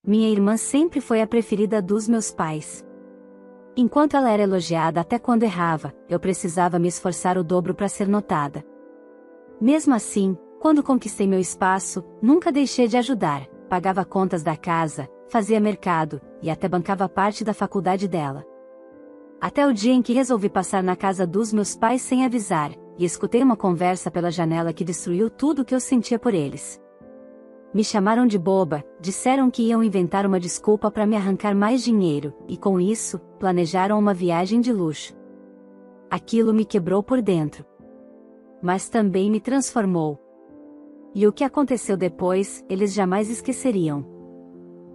Minha irmã sempre foi a preferida dos meus pais. Enquanto ela era elogiada até quando errava, eu precisava me esforçar o dobro para ser notada. Mesmo assim, quando conquistei meu espaço, nunca deixei de ajudar, pagava contas da casa, fazia mercado, e até bancava parte da faculdade dela. Até o dia em que resolvi passar na casa dos meus pais sem avisar, e escutei uma conversa pela janela que destruiu tudo o que eu sentia por eles. Me chamaram de boba, disseram que iam inventar uma desculpa para me arrancar mais dinheiro, e com isso, planejaram uma viagem de luxo. Aquilo me quebrou por dentro. Mas também me transformou. E o que aconteceu depois, eles jamais esqueceriam.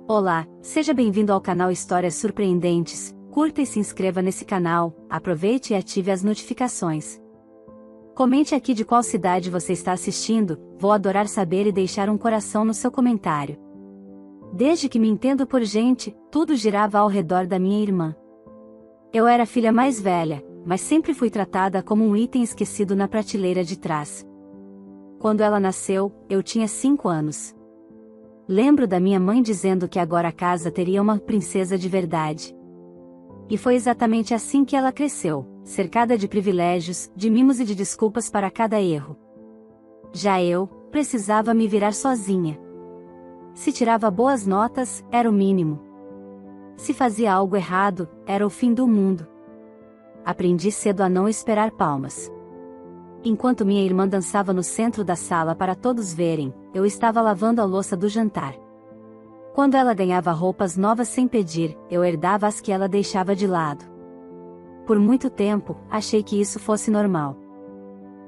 Olá, seja bem-vindo ao canal Histórias Surpreendentes, curta e se inscreva nesse canal, aproveite e ative as notificações. Comente aqui de qual cidade você está assistindo, vou adorar saber e deixar um coração no seu comentário. Desde que me entendo por gente, tudo girava ao redor da minha irmã. Eu era a filha mais velha, mas sempre fui tratada como um item esquecido na prateleira de trás. Quando ela nasceu, eu tinha 5 anos. Lembro da minha mãe dizendo que agora a casa teria uma princesa de verdade. E foi exatamente assim que ela cresceu, cercada de privilégios, de mimos e de desculpas para cada erro. Já eu, precisava me virar sozinha. Se tirava boas notas, era o mínimo. Se fazia algo errado, era o fim do mundo. Aprendi cedo a não esperar palmas. Enquanto minha irmã dançava no centro da sala para todos verem, eu estava lavando a louça do jantar. Quando ela ganhava roupas novas sem pedir, eu herdava as que ela deixava de lado. Por muito tempo, achei que isso fosse normal.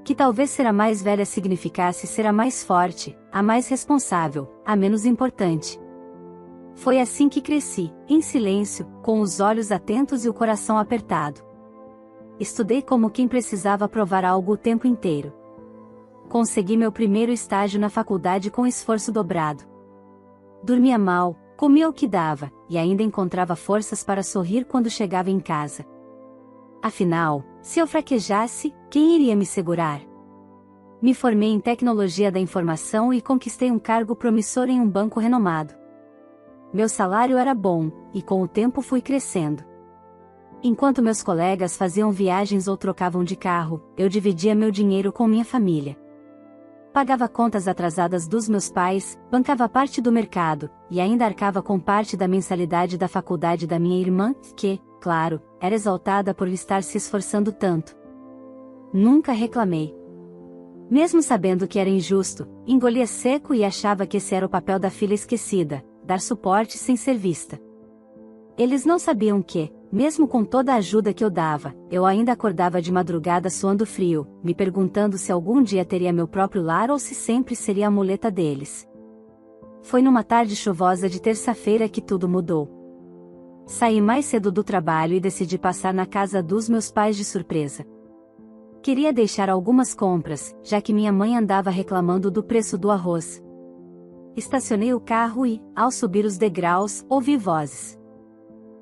Que talvez ser a mais velha significasse ser a mais forte, a mais responsável, a menos importante. Foi assim que cresci, em silêncio, com os olhos atentos e o coração apertado. Estudei como quem precisava provar algo o tempo inteiro. Consegui meu primeiro estágio na faculdade com esforço dobrado. Dormia mal, comia o que dava, e ainda encontrava forças para sorrir quando chegava em casa. Afinal, se eu fraquejasse, quem iria me segurar? Me formei em tecnologia da informação e conquistei um cargo promissor em um banco renomado. Meu salário era bom, e com o tempo fui crescendo. Enquanto meus colegas faziam viagens ou trocavam de carro, eu dividia meu dinheiro com minha família. Pagava contas atrasadas dos meus pais, bancava parte do mercado, e ainda arcava com parte da mensalidade da faculdade da minha irmã, que, claro, era exaltada por estar se esforçando tanto. Nunca reclamei. Mesmo sabendo que era injusto, engolia seco e achava que esse era o papel da filha esquecida, dar suporte sem ser vista. Eles não sabiam que, mesmo com toda a ajuda que eu dava, eu ainda acordava de madrugada suando frio, me perguntando se algum dia teria meu próprio lar ou se sempre seria a muleta deles. Foi numa tarde chuvosa de terça-feira que tudo mudou. Saí mais cedo do trabalho e decidi passar na casa dos meus pais de surpresa. Queria deixar algumas compras, já que minha mãe andava reclamando do preço do arroz. Estacionei o carro e, ao subir os degraus, ouvi vozes.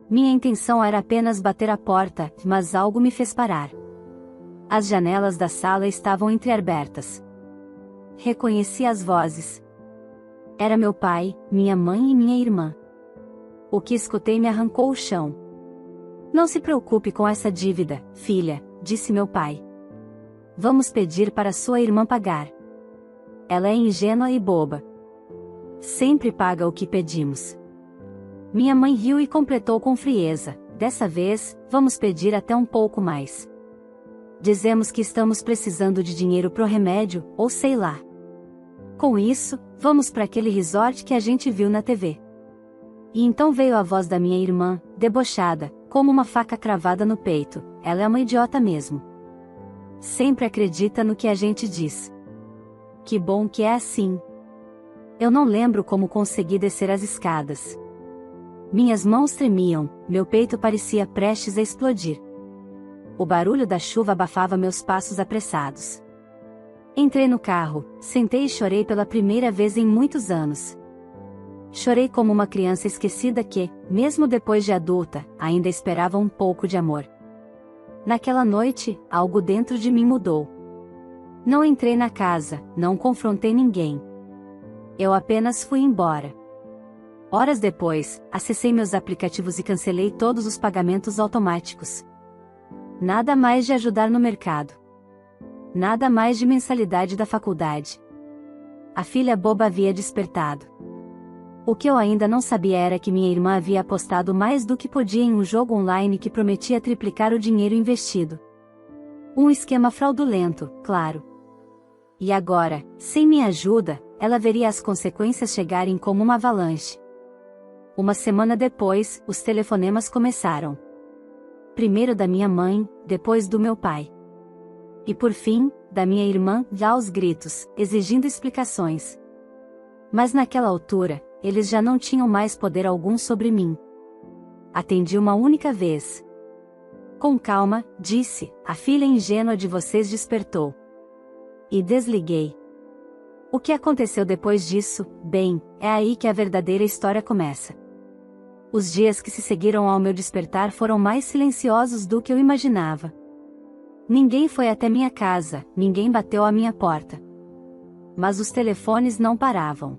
Minha intenção era apenas bater a porta, mas algo me fez parar. As janelas da sala estavam entreabertas. Reconheci as vozes. Era meu pai, minha mãe e minha irmã. O que escutei me arrancou o chão. Não se preocupe com essa dívida, filha, disse meu pai. Vamos pedir para sua irmã pagar. Ela é ingênua e boba. Sempre paga o que pedimos. Minha mãe riu e completou com frieza, dessa vez, vamos pedir até um pouco mais. Dizemos que estamos precisando de dinheiro pro remédio, ou sei lá. Com isso, vamos para aquele resort que a gente viu na TV. E então veio a voz da minha irmã, debochada, como uma faca cravada no peito, ela é uma idiota mesmo. Sempre acredita no que a gente diz. Que bom que é assim. Eu não lembro como consegui descer as escadas. Minhas mãos tremiam, meu peito parecia prestes a explodir. O barulho da chuva abafava meus passos apressados. Entrei no carro, sentei e chorei pela primeira vez em muitos anos. Chorei como uma criança esquecida que, mesmo depois de adulta, ainda esperava um pouco de amor. Naquela noite, algo dentro de mim mudou. Não entrei na casa, não confrontei ninguém. Eu apenas fui embora. Horas depois, acessei meus aplicativos e cancelei todos os pagamentos automáticos. Nada mais de ajudar no mercado. Nada mais de mensalidade da faculdade. A filha boba havia despertado. O que eu ainda não sabia era que minha irmã havia apostado mais do que podia em um jogo online que prometia triplicar o dinheiro investido. Um esquema fraudulento, claro. E agora, sem minha ajuda, ela veria as consequências chegarem como uma avalanche. Uma semana depois, os telefonemas começaram. Primeiro da minha mãe, depois do meu pai. E por fim, da minha irmã, já aos gritos, exigindo explicações. Mas naquela altura, eles já não tinham mais poder algum sobre mim. Atendi uma única vez. Com calma, disse, a filha ingênua de vocês despertou. E desliguei. O que aconteceu depois disso, bem, é aí que a verdadeira história começa. Os dias que se seguiram ao meu despertar foram mais silenciosos do que eu imaginava. Ninguém foi até minha casa, ninguém bateu à minha porta. Mas os telefones não paravam.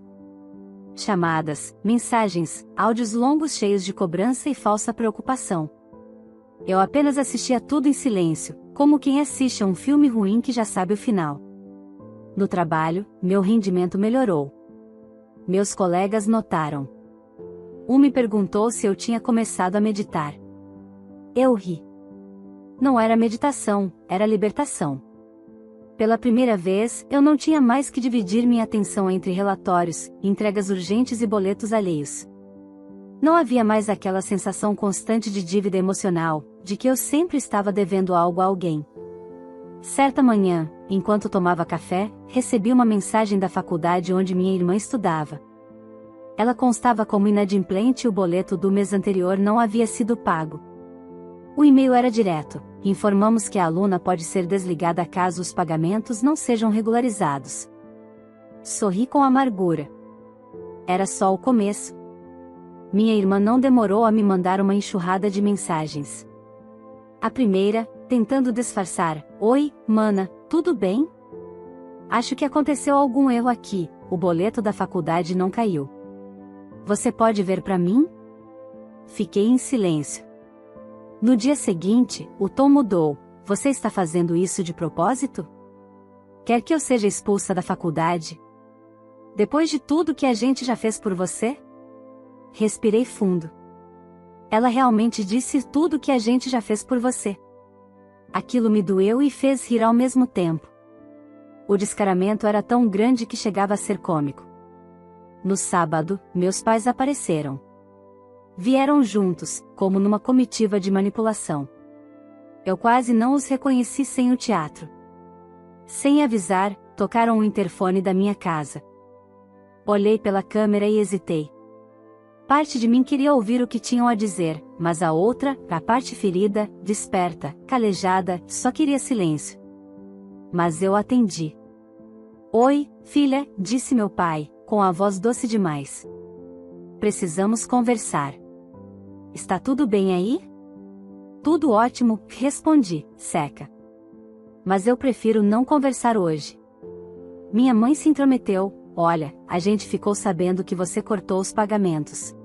Chamadas, mensagens, áudios longos cheios de cobrança e falsa preocupação. Eu apenas assistia tudo em silêncio, como quem assiste a um filme ruim que já sabe o final. No trabalho, meu rendimento melhorou. Meus colegas notaram. Um me perguntou se eu tinha começado a meditar. Eu ri. Não era meditação, era libertação. Pela primeira vez, eu não tinha mais que dividir minha atenção entre relatórios, entregas urgentes e boletos alheios. Não havia mais aquela sensação constante de dívida emocional, de que eu sempre estava devendo algo a alguém. Certa manhã, enquanto tomava café, recebi uma mensagem da faculdade onde minha irmã estudava. Ela constava como inadimplente e o boleto do mês anterior não havia sido pago. O e-mail era direto: informamos que a aluna pode ser desligada caso os pagamentos não sejam regularizados. Sorri com amargura. Era só o começo. Minha irmã não demorou a me mandar uma enxurrada de mensagens. A primeira, tentando disfarçar: oi, mana, tudo bem? Acho que aconteceu algum erro aqui, o boleto da faculdade não caiu. Você pode ver para mim? Fiquei em silêncio. No dia seguinte, o tom mudou: você está fazendo isso de propósito? Quer que eu seja expulsa da faculdade? Depois de tudo que a gente já fez por você? Respirei fundo. Ela realmente disse tudo que a gente já fez por você. Aquilo me doeu e fez rir ao mesmo tempo. O descaramento era tão grande que chegava a ser cômico. No sábado, meus pais apareceram. Vieram juntos, como numa comitiva de manipulação. Eu quase não os reconheci sem o teatro. Sem avisar, tocaram o interfone da minha casa. Olhei pela câmera e hesitei. Parte de mim queria ouvir o que tinham a dizer, mas a outra, a parte ferida, desperta, calejada, só queria silêncio. Mas eu atendi. Oi, filha, disse meu pai, com a voz doce demais. Precisamos conversar. Está tudo bem aí? Tudo ótimo, respondi, seca. Mas eu prefiro não conversar hoje. Minha mãe se intrometeu: olha, a gente ficou sabendo que você cortou os pagamentos.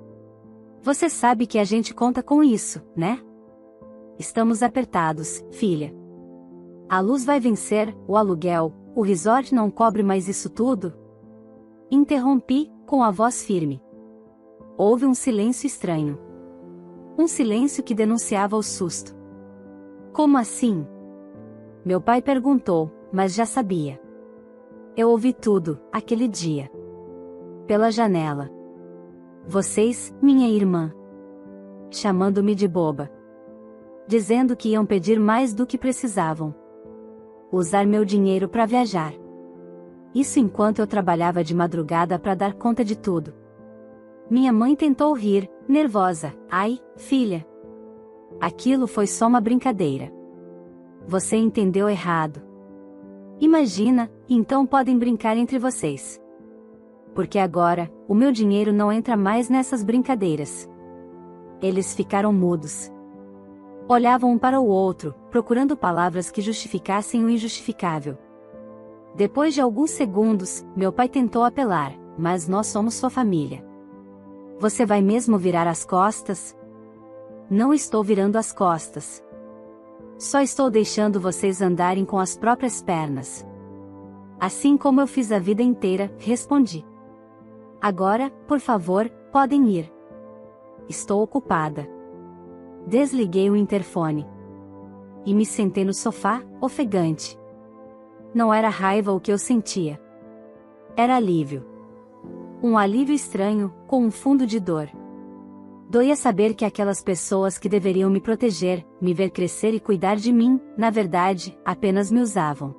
Você sabe que a gente conta com isso, né? Estamos apertados, filha. A luz vai vencer, o aluguel, o resort não cobre mais isso tudo? Interrompi, com a voz firme. Houve um silêncio estranho. Um silêncio que denunciava o susto. Como assim? Meu pai perguntou, mas já sabia. Eu ouvi tudo, aquele dia. Pela janela. Vocês, minha irmã. Chamando-me de boba. Dizendo que iam pedir mais do que precisavam. Usar meu dinheiro para viajar. Isso enquanto eu trabalhava de madrugada para dar conta de tudo. Minha mãe tentou rir, nervosa: ai, filha. Aquilo foi só uma brincadeira. Você entendeu errado. Imagina, então podem brincar entre vocês. Porque agora, o meu dinheiro não entra mais nessas brincadeiras. Eles ficaram mudos. Olhavam um para o outro, procurando palavras que justificassem o injustificável. Depois de alguns segundos, meu pai tentou apelar: mas nós somos sua família. Você vai mesmo virar as costas? Não estou virando as costas. Só estou deixando vocês andarem com as próprias pernas. Assim como eu fiz a vida inteira, respondi. Agora, por favor, podem ir. Estou ocupada. Desliguei o interfone. E me sentei no sofá, ofegante. Não era raiva o que eu sentia. Era alívio. Um alívio estranho, com um fundo de dor. Doía saber que aquelas pessoas que deveriam me proteger, me ver crescer e cuidar de mim, na verdade, apenas me usavam.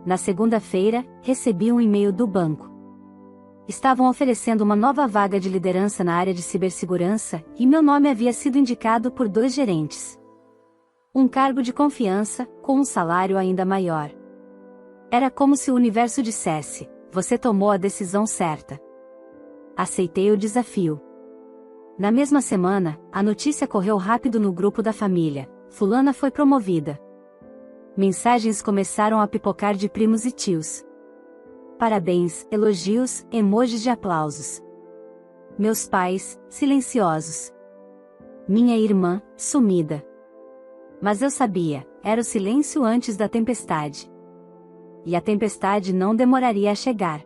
Na segunda-feira, recebi um e-mail do banco. Estavam oferecendo uma nova vaga de liderança na área de cibersegurança, e meu nome havia sido indicado por 2 gerentes. Um cargo de confiança, com um salário ainda maior. Era como se o universo dissesse: você tomou a decisão certa. Aceitei o desafio. Na mesma semana, a notícia correu rápido no grupo da família: fulana foi promovida. Mensagens começaram a pipocar de primos e tios. Parabéns, elogios, emojis de aplausos. Meus pais, silenciosos. Minha irmã, sumida. Mas eu sabia, era o silêncio antes da tempestade. E a tempestade não demoraria a chegar.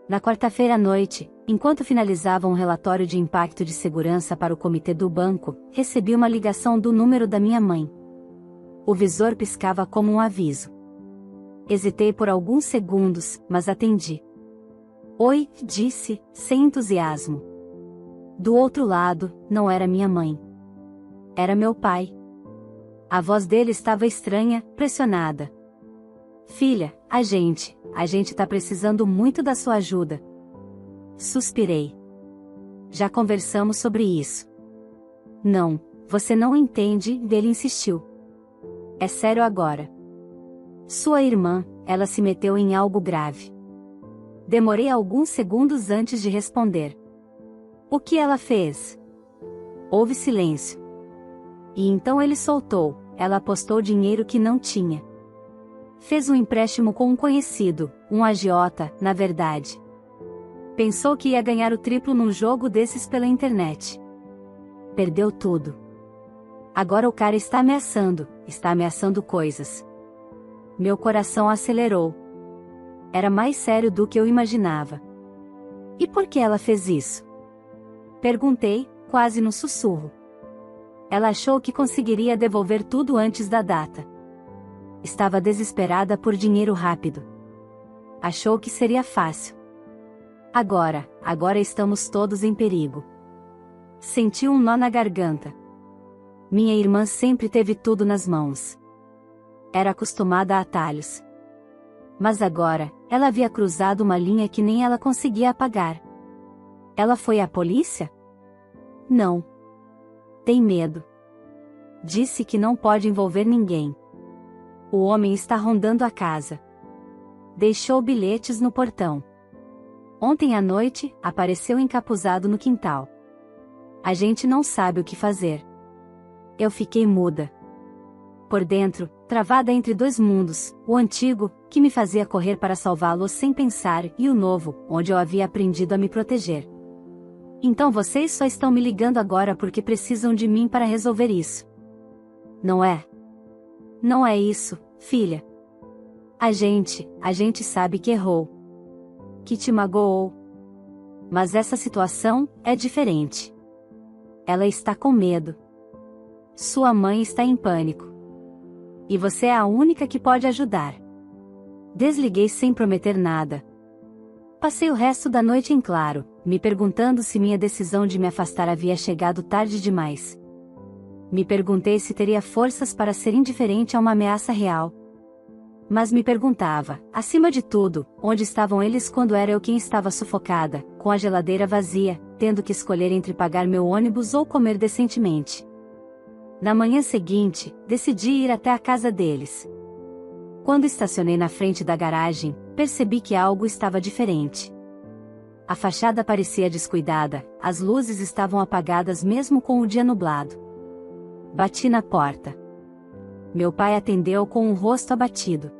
Na quarta-feira à noite, enquanto finalizava um relatório de impacto de segurança para o comitê do banco, recebi uma ligação do número da minha mãe. O visor piscava como um aviso. Hesitei por alguns segundos, mas atendi. Oi, disse, sem entusiasmo. Do outro lado, não era minha mãe. Era meu pai. A voz dele estava estranha, pressionada. Filha, a gente tá precisando muito da sua ajuda. Suspirei. Já conversamos sobre isso. Não, você não entende, ele insistiu. É sério agora. Sua irmã, ela se meteu em algo grave. Demorei alguns segundos antes de responder. O que ela fez? Houve silêncio. E então ele soltou: ela apostou dinheiro que não tinha. Fez um empréstimo com um conhecido, um agiota, na verdade. Pensou que ia ganhar o triplo num jogo desses pela internet. Perdeu tudo. Agora o cara está ameaçando coisas. Meu coração acelerou. Era mais sério do que eu imaginava. E por que ela fez isso? Perguntei, quase no sussurro. Ela achou que conseguiria devolver tudo antes da data. Estava desesperada por dinheiro rápido. Achou que seria fácil. Agora estamos todos em perigo. Senti um nó na garganta. Minha irmã sempre teve tudo nas mãos. Era acostumada a atalhos. Mas agora, ela havia cruzado uma linha que nem ela conseguia apagar. Ela foi à polícia? Não. Tem medo. Disse que não pode envolver ninguém. O homem está rondando a casa. Deixou bilhetes no portão. Ontem à noite, apareceu encapuzado no quintal. A gente não sabe o que fazer. Eu fiquei muda. Por dentro, travada entre 2 mundos, o antigo, que me fazia correr para salvá-lo sem pensar, e o novo, onde eu havia aprendido a me proteger. Então vocês só estão me ligando agora porque precisam de mim para resolver isso. Não é? Não é isso, filha. A gente sabe que errou. Que te magoou. Mas essa situação é diferente. Ela está com medo. Sua mãe está em pânico. E você é a única que pode ajudar. Desliguei sem prometer nada. Passei o resto da noite em claro, me perguntando se minha decisão de me afastar havia chegado tarde demais. Me perguntei se teria forças para ser indiferente a uma ameaça real. Mas me perguntava, acima de tudo, onde estavam eles quando era eu quem estava sufocada, com a geladeira vazia, tendo que escolher entre pagar meu ônibus ou comer decentemente. Na manhã seguinte, decidi ir até a casa deles. Quando estacionei na frente da garagem, percebi que algo estava diferente. A fachada parecia descuidada, as luzes estavam apagadas mesmo com o dia nublado. Bati na porta. Meu pai atendeu com o rosto abatido.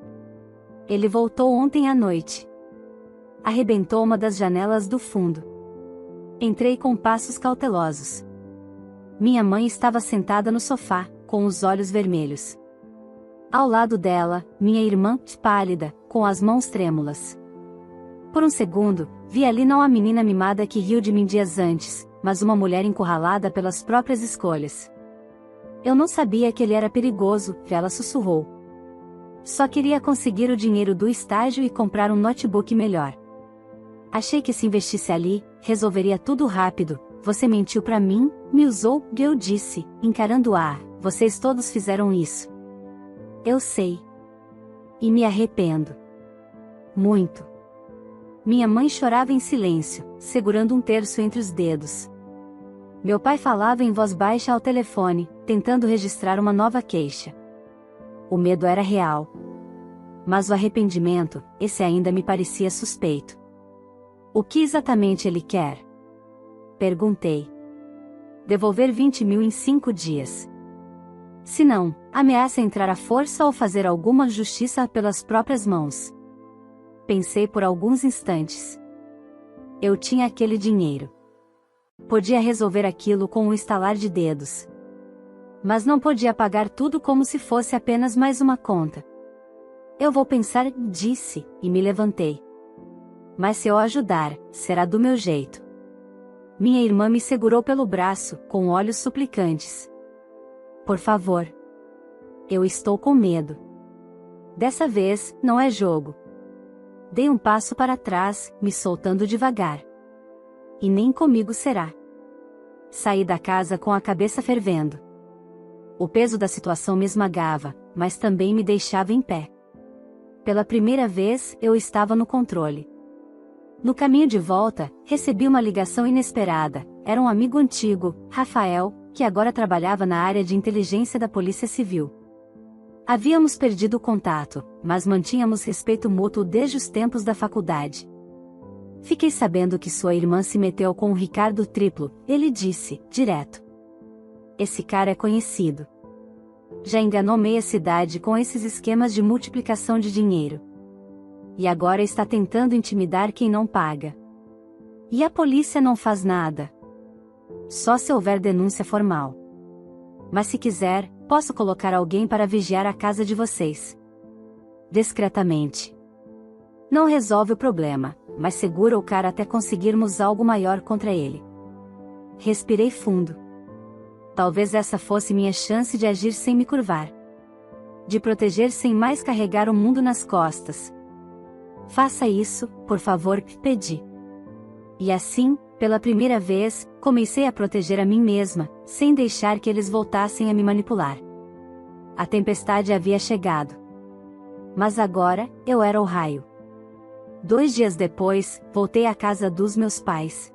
Ele voltou ontem à noite. Arrebentou uma das janelas do fundo. Entrei com passos cautelosos. Minha mãe estava sentada no sofá, com os olhos vermelhos. Ao lado dela, minha irmã, pálida, com as mãos trêmulas. Por um segundo, vi ali não a menina mimada que riu de mim dias antes, mas uma mulher encurralada pelas próprias escolhas. Eu não sabia que ele era perigoso, ela sussurrou. Só queria conseguir o dinheiro do estágio e comprar um notebook melhor. Achei que se investisse ali, resolveria tudo rápido. Você mentiu pra mim, me usou, eu disse, encarando vocês todos fizeram isso. Eu sei. E me arrependo. Muito. Minha mãe chorava em silêncio, segurando um terço entre os dedos. Meu pai falava em voz baixa ao telefone, tentando registrar uma nova queixa. O medo era real. Mas o arrependimento, esse ainda me parecia suspeito. O que exatamente ele quer? Perguntei. Devolver 20 mil em 5 dias. Se não, ameaça entrar à força ou fazer alguma justiça pelas próprias mãos. Pensei por alguns instantes. Eu tinha aquele dinheiro. Podia resolver aquilo com um estalar de dedos. Mas não podia pagar tudo como se fosse apenas mais uma conta. Eu vou pensar, disse, e me levantei. Mas se eu ajudar, será do meu jeito. Minha irmã me segurou pelo braço, com olhos suplicantes. Por favor. Eu estou com medo. Dessa vez, não é jogo. Dei um passo para trás, me soltando devagar. E nem comigo será. Saí da casa com a cabeça fervendo. O peso da situação me esmagava, mas também me deixava em pé. Pela primeira vez, eu estava no controle. No caminho de volta, recebi uma ligação inesperada. Era um amigo antigo, Rafael, que agora trabalhava na área de inteligência da Polícia Civil. Havíamos perdido o contato, mas mantínhamos respeito mútuo desde os tempos da faculdade. Fiquei sabendo que sua irmã se meteu com o Ricardo Triplo, ele disse, direto. Esse cara é conhecido. Já enganou meia cidade com esses esquemas de multiplicação de dinheiro. E agora está tentando intimidar quem não paga. E a polícia não faz nada. Só se houver denúncia formal. Mas se quiser, posso colocar alguém para vigiar a casa de vocês. Discretamente. Não resolve o problema, mas segura o cara até conseguirmos algo maior contra ele. Respirei fundo. Talvez essa fosse minha chance de agir sem me curvar. De proteger sem mais carregar o mundo nas costas. Faça isso, por favor, pedi. E assim, pela primeira vez, comecei a proteger a mim mesma, sem deixar que eles voltassem a me manipular. A tempestade havia chegado. Mas agora, eu era o raio. 2 dias depois, voltei à casa dos meus pais.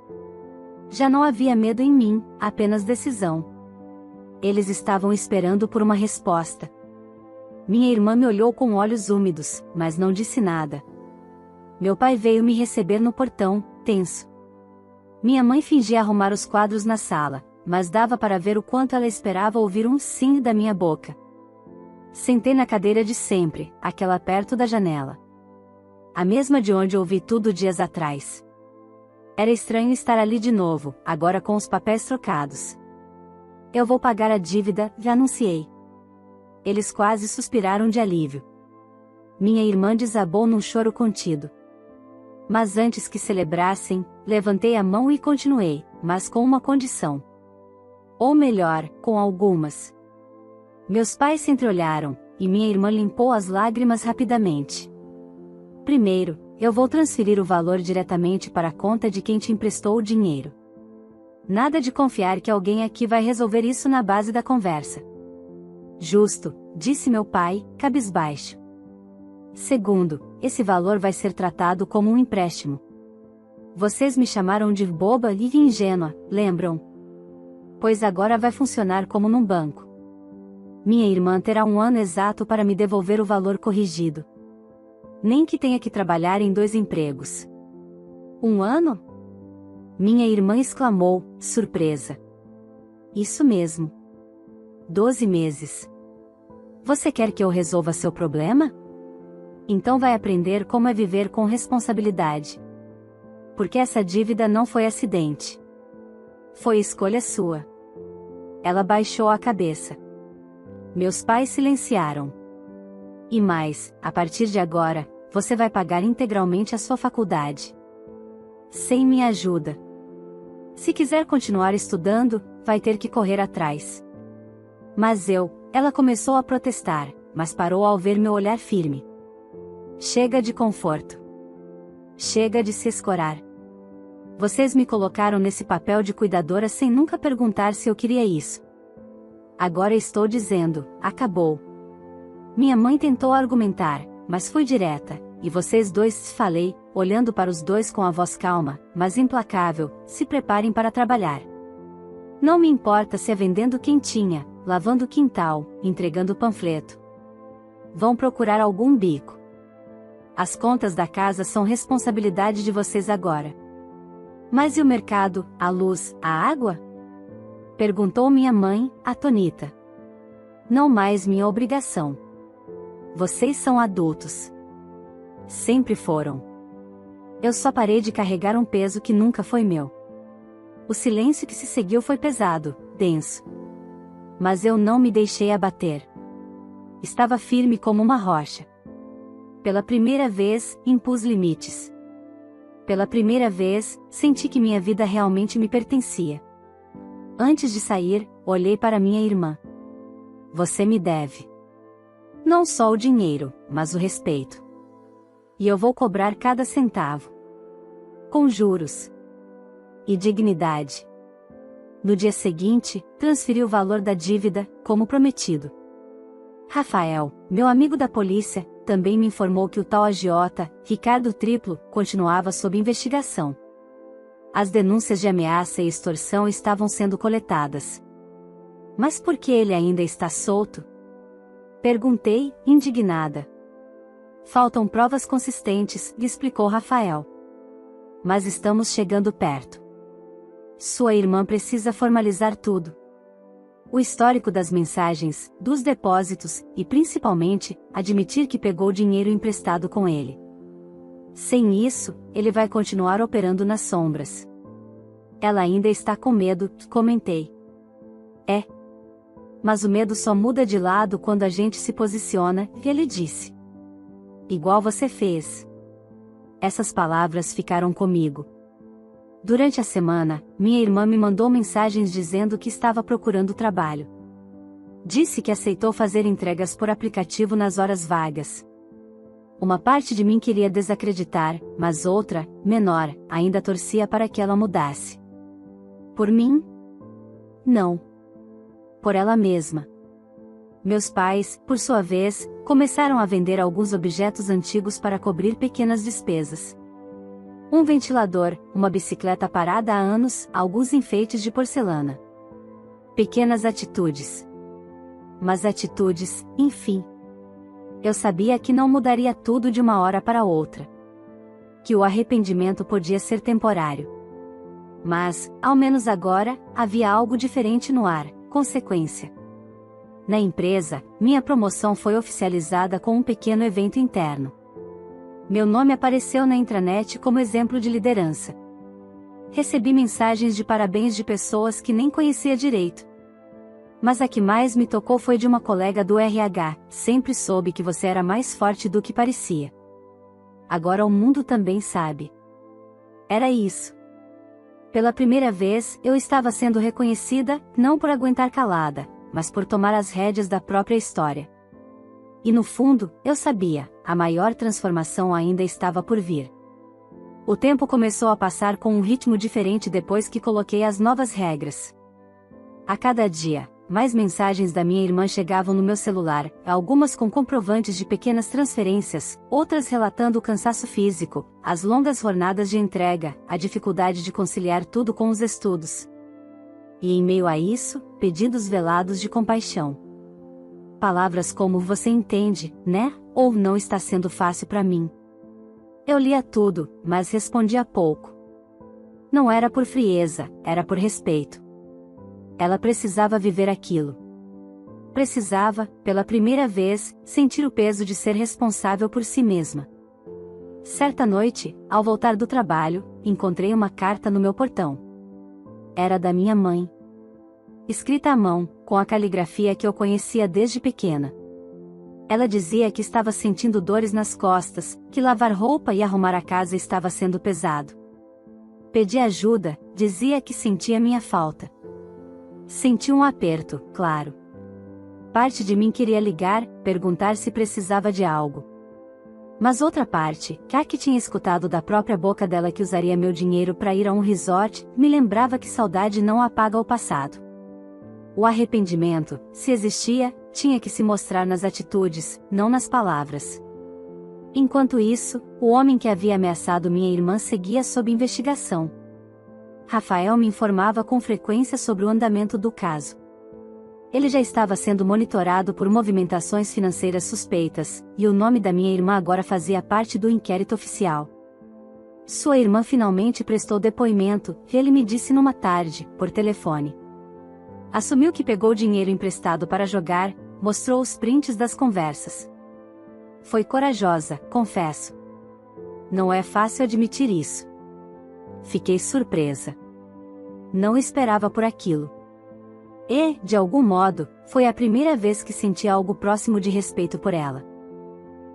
Já não havia medo em mim, apenas decisão. Eles estavam esperando por uma resposta. Minha irmã me olhou com olhos úmidos, mas não disse nada. Meu pai veio me receber no portão, tenso. Minha mãe fingia arrumar os quadros na sala, mas dava para ver o quanto ela esperava ouvir um sim da minha boca. Sentei na cadeira de sempre, aquela perto da janela. A mesma de onde ouvi tudo dias atrás. Era estranho estar ali de novo, agora com os papéis trocados. Eu vou pagar a dívida, já anunciei. Eles quase suspiraram de alívio. Minha irmã desabou num choro contido. Mas antes que celebrassem, levantei a mão e continuei, mas com uma condição. Ou melhor, com algumas. Meus pais se entreolharam, e minha irmã limpou as lágrimas rapidamente. Primeiro, eu vou transferir o valor diretamente para a conta de quem te emprestou o dinheiro. Nada de confiar que alguém aqui vai resolver isso na base da conversa. Justo, disse meu pai, cabisbaixo. Segundo, esse valor vai ser tratado como um empréstimo. Vocês me chamaram de boba e ingênua, lembram? Pois agora vai funcionar como num banco. Minha irmã terá 1 ano exato para me devolver o valor corrigido. Nem que tenha que trabalhar em 2 empregos. 1 ano? Minha irmã exclamou, surpresa. Isso mesmo. 12 meses. Você quer que eu resolva seu problema? Então vai aprender como é viver com responsabilidade. Porque essa dívida não foi acidente. Foi escolha sua. Ela baixou a cabeça. Meus pais silenciaram. E mais, a partir de agora, você vai pagar integralmente a sua faculdade. Sem minha ajuda. Se quiser continuar estudando, vai ter que correr atrás. Mas ela começou a protestar, mas parou ao ver meu olhar firme. Chega de conforto. Chega de se escorar. Vocês me colocaram nesse papel de cuidadora sem nunca perguntar se eu queria isso. Agora estou dizendo, acabou. Minha mãe tentou argumentar, mas fui direta, e vocês dois, falei, olhando para os dois com a voz calma, mas implacável, se preparem para trabalhar. Não me importa se é vendendo quentinha, lavando quintal, entregando panfleto. Vão procurar algum bico. As contas da casa são responsabilidade de vocês agora. Mas e o mercado, a luz, a água? Perguntou minha mãe, atônita. Não mais minha obrigação. Vocês são adultos. Sempre foram. Eu só parei de carregar um peso que nunca foi meu. O silêncio que se seguiu foi pesado, denso. Mas eu não me deixei abater. Estava firme como uma rocha. Pela primeira vez, impus limites. Pela primeira vez, senti que minha vida realmente me pertencia. Antes de sair, olhei para minha irmã. Você me deve. Não só o dinheiro, mas o respeito. E eu vou cobrar cada centavo. Com juros. E dignidade. No dia seguinte, transferi o valor da dívida, como prometido. Rafael, meu amigo da polícia, também me informou que o tal agiota, Ricardo Triplo, continuava sob investigação. As denúncias de ameaça e extorsão estavam sendo coletadas. Mas por que ele ainda está solto? Perguntei, indignada. Faltam provas consistentes, lhe explicou Rafael. Mas estamos chegando perto. Sua irmã precisa formalizar tudo. O histórico das mensagens, dos depósitos, e principalmente, admitir que pegou dinheiro emprestado com ele. Sem isso, ele vai continuar operando nas sombras. Ela ainda está com medo, comentei. É. Mas o medo só muda de lado quando a gente se posiciona, ele disse. Igual você fez. Essas palavras ficaram comigo. Durante a semana, minha irmã me mandou mensagens dizendo que estava procurando trabalho. Disse que aceitou fazer entregas por aplicativo nas horas vagas. Uma parte de mim queria desacreditar, mas outra, menor, ainda torcia para que ela mudasse. Por mim? Não. Por ela mesma. Meus pais, por sua vez, começaram a vender alguns objetos antigos para cobrir pequenas despesas. Um ventilador, uma bicicleta parada há anos, alguns enfeites de porcelana. Pequenas atitudes. Mas atitudes, enfim. Eu sabia que não mudaria tudo de uma hora para outra. Que o arrependimento podia ser temporário. Mas, ao menos agora, havia algo diferente no ar, consequência. Na empresa, minha promoção foi oficializada com um pequeno evento interno. Meu nome apareceu na intranet como exemplo de liderança. Recebi mensagens de parabéns de pessoas que nem conhecia direito. Mas a que mais me tocou foi de uma colega do RH, sempre soube que você era mais forte do que parecia. Agora o mundo também sabe. Era isso. Pela primeira vez, eu estava sendo reconhecida, não por aguentar calada, mas por tomar as rédeas da própria história. E no fundo, eu sabia, a maior transformação ainda estava por vir. O tempo começou a passar com um ritmo diferente depois que coloquei as novas regras. A cada dia, mais mensagens da minha irmã chegavam no meu celular, algumas com comprovantes de pequenas transferências, outras relatando o cansaço físico, as longas jornadas de entrega, a dificuldade de conciliar tudo com os estudos. E em meio a isso, pedidos velados de compaixão. Palavras como "você entende, né?" ou "não está sendo fácil para mim." Eu lia tudo, mas respondia pouco. Não era por frieza, era por respeito. Ela precisava viver aquilo. Precisava, pela primeira vez, sentir o peso de ser responsável por si mesma. Certa noite, ao voltar do trabalho, encontrei uma carta no meu portão. Era da minha mãe. Escrita à mão, com a caligrafia que eu conhecia desde pequena. Ela dizia que estava sentindo dores nas costas, que lavar roupa e arrumar a casa estava sendo pesado. Pedi ajuda, dizia que sentia minha falta. Senti um aperto, claro. Parte de mim queria ligar, perguntar se precisava de algo. Mas outra parte, que tinha escutado da própria boca dela que usaria meu dinheiro para ir a um resort, me lembrava que saudade não apaga o passado. O arrependimento, se existia, tinha que se mostrar nas atitudes, não nas palavras. Enquanto isso, o homem que havia ameaçado minha irmã seguia sob investigação. Rafael me informava com frequência sobre o andamento do caso. Ele já estava sendo monitorado por movimentações financeiras suspeitas, e o nome da minha irmã agora fazia parte do inquérito oficial. Sua irmã finalmente prestou depoimento, e ele me disse numa tarde, por telefone. Assumiu que pegou dinheiro emprestado para jogar, mostrou os prints das conversas. Foi corajosa, confesso. Não é fácil admitir isso. Fiquei surpresa. Não esperava por aquilo. E, de algum modo, foi a primeira vez que senti algo próximo de respeito por ela.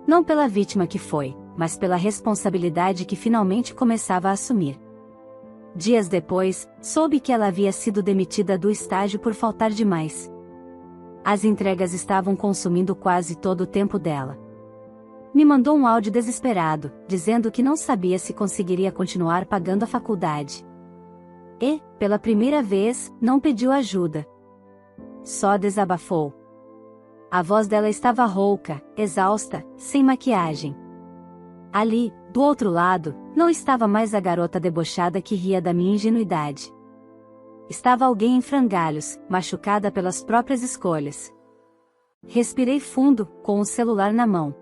Não pela vítima que foi, mas pela responsabilidade que finalmente começava a assumir. Dias depois, soube que ela havia sido demitida do estágio por faltar demais. As entregas estavam consumindo quase todo o tempo dela. Me mandou um áudio desesperado, dizendo que não sabia se conseguiria continuar pagando a faculdade. E, pela primeira vez, não pediu ajuda. Só desabafou. A voz dela estava rouca, exausta, sem maquiagem. Ali, do outro lado, não estava mais a garota debochada que ria da minha ingenuidade. Estava alguém em frangalhos, machucada pelas próprias escolhas. Respirei fundo, com o celular na mão.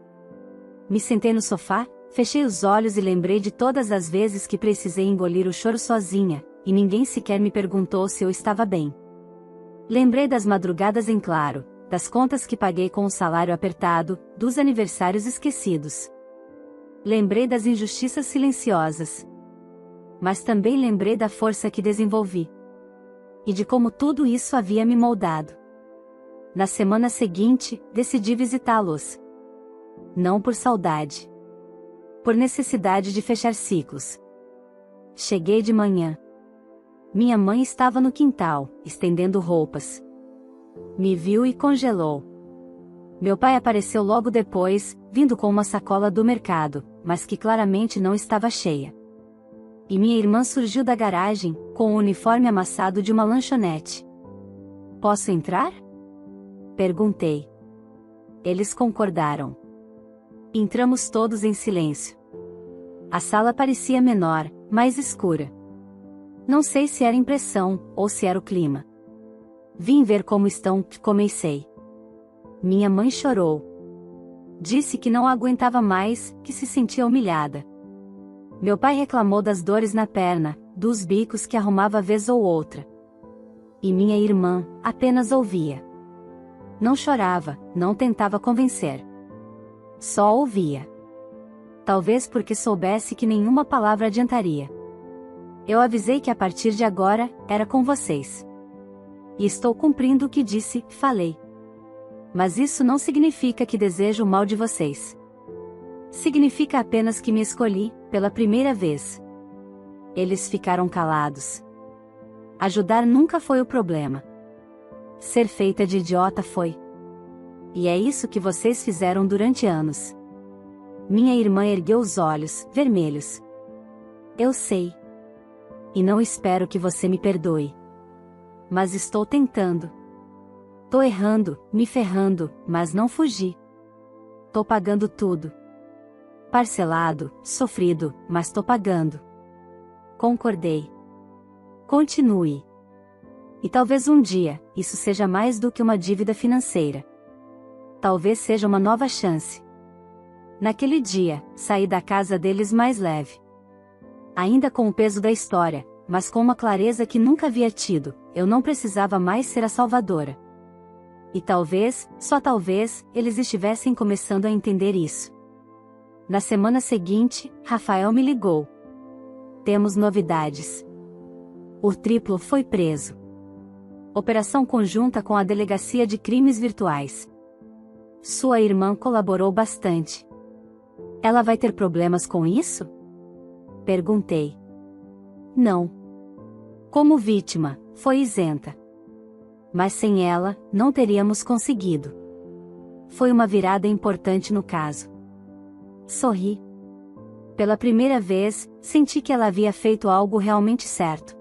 Me sentei no sofá, fechei os olhos e lembrei de todas as vezes que precisei engolir o choro sozinha, e ninguém sequer me perguntou se eu estava bem. Lembrei das madrugadas em claro, das contas que paguei com o salário apertado, dos aniversários esquecidos. Lembrei das injustiças silenciosas. Mas também lembrei da força que desenvolvi. E de como tudo isso havia me moldado. Na semana seguinte, decidi visitá-los. Não por saudade. Por necessidade de fechar ciclos. Cheguei de manhã. Minha mãe estava no quintal, estendendo roupas. Me viu e congelou. Meu pai apareceu logo depois, vindo com uma sacola do mercado, mas que claramente não estava cheia. E minha irmã surgiu da garagem, com o uniforme amassado de uma lanchonete. Posso entrar? Perguntei. Eles concordaram. Entramos todos em silêncio. A sala parecia menor, mais escura. Não sei se era impressão, ou se era o clima. Vim ver como estão, comecei. Minha mãe chorou. Disse que não aguentava mais, que se sentia humilhada. Meu pai reclamou das dores na perna, dos bicos que arrumava vez ou outra. E minha irmã, apenas ouvia. Não chorava, não tentava convencer. Só ouvia. Talvez porque soubesse que nenhuma palavra adiantaria. Eu avisei que a partir de agora, era com vocês. E estou cumprindo o que disse, falei. Mas isso não significa que desejo o mal de vocês. Significa apenas que me escolhi, pela primeira vez. Eles ficaram calados. Ajudar nunca foi o problema. Ser feita de idiota foi. E é isso que vocês fizeram durante anos. Minha irmã ergueu os olhos, vermelhos. Eu sei. E não espero que você me perdoe. Mas estou tentando. Tô errando, me ferrando, mas não fugi. Tô pagando tudo. Parcelado, sofrido, mas tô pagando. Concordei. Continue. E talvez um dia, isso seja mais do que uma dívida financeira. Talvez seja uma nova chance. Naquele dia, saí da casa deles mais leve. Ainda com o peso da história, mas com uma clareza que nunca havia tido, eu não precisava mais ser a salvadora. E talvez, só talvez, eles estivessem começando a entender isso. Na semana seguinte, Rafael me ligou. Temos novidades. o triplo foi preso. Operação conjunta com a Delegacia de Crimes Virtuais. Sua irmã colaborou bastante. Ela vai ter problemas com isso? Perguntei. Não. Como vítima, foi isenta. Mas sem ela, não teríamos conseguido. Foi uma virada importante no caso. Sorri. Pela primeira vez, senti que ela havia feito algo realmente certo.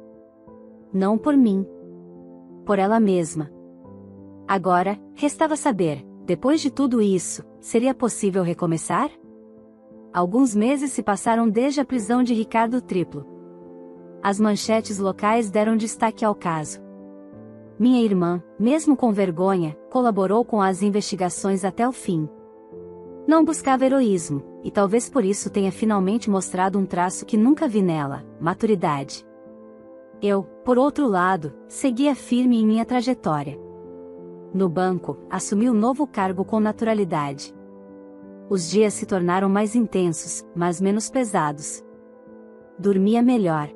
Não por mim. Por ela mesma. Agora, restava saber, depois de tudo isso, seria possível recomeçar? Alguns meses se passaram desde a prisão de Ricardo Triplo. As manchetes locais deram destaque ao caso. Minha irmã, mesmo com vergonha, colaborou com as investigações até o fim. Não buscava heroísmo, e talvez por isso tenha finalmente mostrado um traço que nunca vi nela: maturidade. Eu, por outro lado, seguia firme em minha trajetória. No banco, assumi um novo cargo com naturalidade. Os dias se tornaram mais intensos, mas menos pesados. Dormia melhor.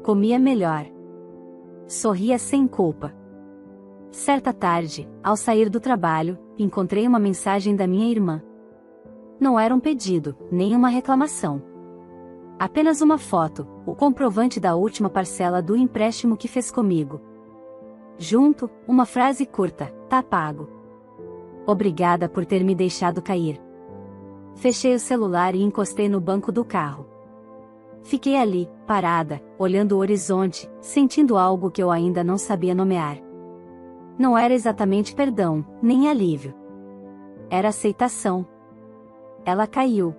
Comia melhor. Sorria sem culpa. Certa tarde, ao sair do trabalho, encontrei uma mensagem da minha irmã. Não era um pedido, nem uma reclamação. Apenas uma foto, o comprovante da última parcela do empréstimo que fez comigo. Junto, uma frase curta: tá pago. Obrigada por ter me deixado cair. Fechei o celular e encostei no banco do carro. Fiquei ali, parada, olhando o horizonte, sentindo algo que eu ainda não sabia nomear. Não era exatamente perdão, nem alívio. Era aceitação. Ela caiu.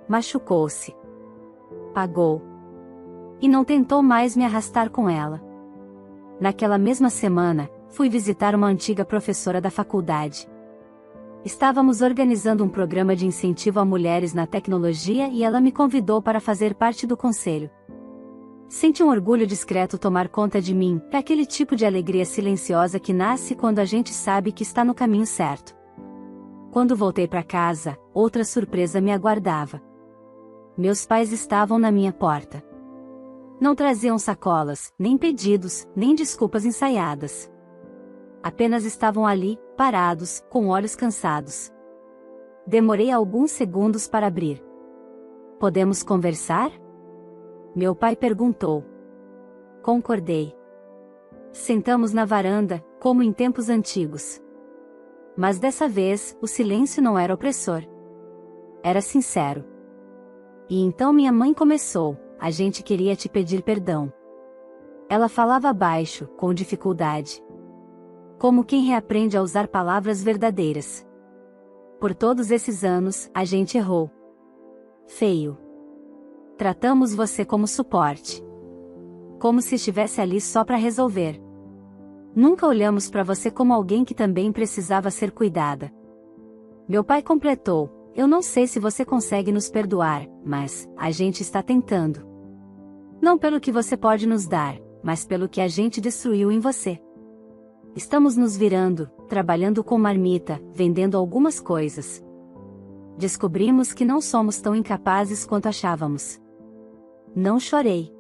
Machucou-se. Pagou. E não tentou mais me arrastar com ela. Naquela mesma semana, fui visitar uma antiga professora da faculdade. Estávamos organizando um programa de incentivo a mulheres na tecnologia e ela me convidou para fazer parte do conselho. Senti um orgulho discreto tomar conta de mim, aquele tipo de alegria silenciosa que nasce quando a gente sabe que está no caminho certo. Quando voltei para casa, outra surpresa me aguardava. Meus pais estavam na minha porta. Não traziam sacolas, nem pedidos, nem desculpas ensaiadas. Apenas estavam ali, parados, com olhos cansados. Demorei alguns segundos para abrir. Podemos conversar? Meu pai perguntou. Concordei. Sentamos na varanda, como em tempos antigos. Mas dessa vez, o silêncio não era opressor. Era sincero. E então minha mãe começou: a gente queria te pedir perdão. Ela falava baixo, com dificuldade. Como quem reaprende a usar palavras verdadeiras. Por todos esses anos, a gente errou. Feio. Tratamos você como suporte. Como se estivesse ali só para resolver. Nunca olhamos para você como alguém que também precisava ser cuidada. Meu pai completou: eu não sei se você consegue nos perdoar, mas a gente está tentando. Não pelo que você pode nos dar, mas pelo que a gente destruiu em você. Estamos nos virando, trabalhando com marmita, vendendo algumas coisas. Descobrimos que não somos tão incapazes quanto achávamos. Não chorei.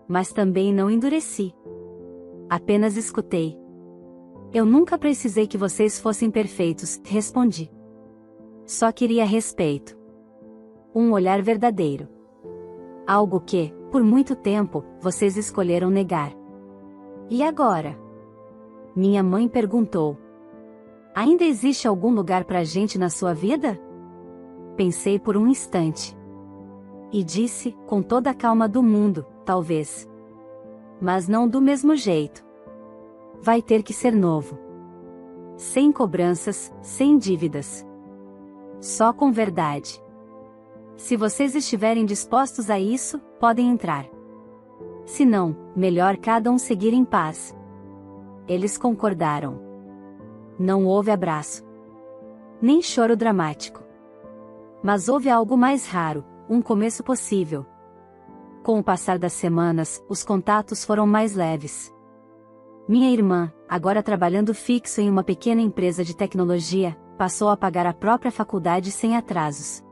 Mas também não endureci. Apenas escutei. Eu nunca precisei que vocês fossem perfeitos, respondi. Só queria respeito. Um olhar verdadeiro. Algo que, por muito tempo, vocês escolheram negar. E agora? Minha mãe perguntou. Ainda existe algum lugar pra gente na sua vida? Pensei por um instante. E disse, com toda a calma do mundo, talvez. Mas não do mesmo jeito. Vai ter que ser novo. Sem cobranças, sem dívidas. Só com verdade. Se vocês estiverem dispostos a isso, podem entrar. Se não, melhor cada um seguir em paz. Eles concordaram. Não houve abraço. Nem choro dramático. Mas houve algo mais raro, um começo possível. Com o passar das semanas, os contatos foram mais leves. Minha irmã, agora trabalhando fixo em uma pequena empresa de tecnologia, passou a pagar a própria faculdade sem atrasos.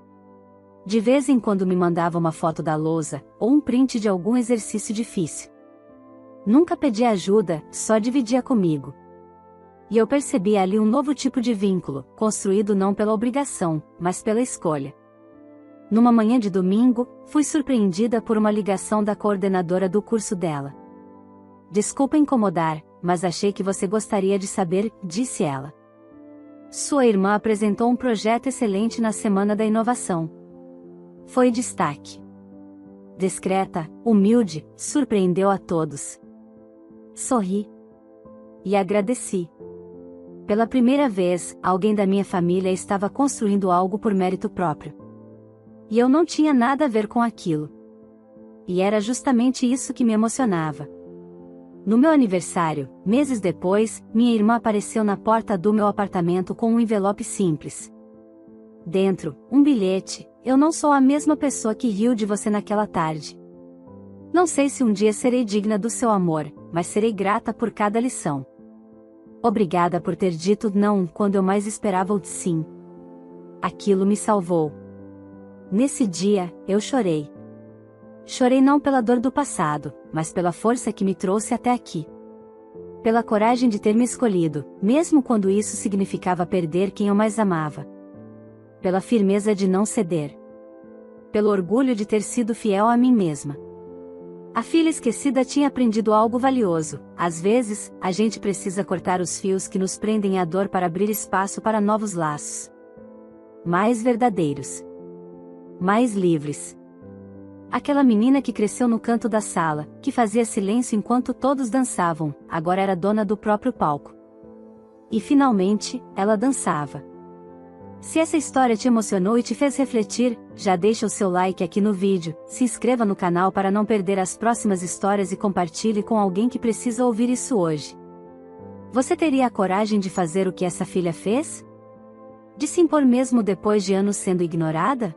De vez em quando me mandava uma foto da lousa, ou um print de algum exercício difícil. Nunca pedia ajuda, só dividia comigo. E eu percebi ali um novo tipo de vínculo, construído não pela obrigação, mas pela escolha. Numa manhã de domingo, fui surpreendida por uma ligação da coordenadora do curso dela. Desculpa incomodar, mas achei que você gostaria de saber, disse ela. Sua irmã apresentou um projeto excelente na Semana da Inovação. Foi destaque. Discreta, humilde, surpreendeu a todos. Sorri. E agradeci. Pela primeira vez, alguém da minha família estava construindo algo por mérito próprio. E eu não tinha nada a ver com aquilo. E era justamente isso que me emocionava. No meu aniversário, meses depois, minha irmã apareceu na porta do meu apartamento com um envelope simples. Dentro, um bilhete: eu não sou a mesma pessoa que riu de você naquela tarde. Não sei se um dia serei digna do seu amor, mas serei grata por cada lição. Obrigada por ter dito não quando eu mais esperava o sim. Aquilo me salvou. Nesse dia, eu chorei. Chorei não pela dor do passado, mas pela força que me trouxe até aqui. Pela coragem de ter me escolhido, mesmo quando isso significava perder quem eu mais amava. Pela firmeza de não ceder. Pelo orgulho de ter sido fiel a mim mesma. A filha esquecida tinha aprendido algo valioso: às vezes, a gente precisa cortar os fios que nos prendem à dor para abrir espaço para novos laços. Mais verdadeiros. Mais livres. Aquela menina que cresceu no canto da sala, que fazia silêncio enquanto todos dançavam, agora era dona do próprio palco. E finalmente, ela dançava. Se essa história te emocionou e te fez refletir, já deixa o seu like aqui no vídeo, se inscreva no canal para não perder as próximas histórias e compartilhe com alguém que precisa ouvir isso hoje. Você teria a coragem de fazer o que essa filha fez? De se impor mesmo depois de anos sendo ignorada?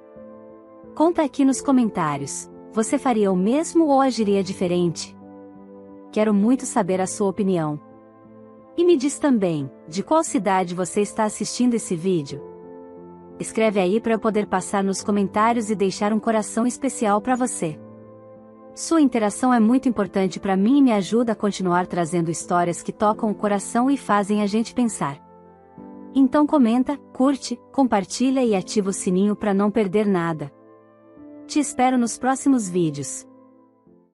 Conta aqui nos comentários, você faria o mesmo ou agiria diferente? Quero muito saber a sua opinião. E me diz também, de qual cidade você está assistindo esse vídeo? Escreve aí para eu poder passar nos comentários e deixar um coração especial para você. Sua interação é muito importante para mim e me ajuda a continuar trazendo histórias que tocam o coração e fazem a gente pensar. Então comenta, curte, compartilha e ativa o sininho para não perder nada. Te espero nos próximos vídeos.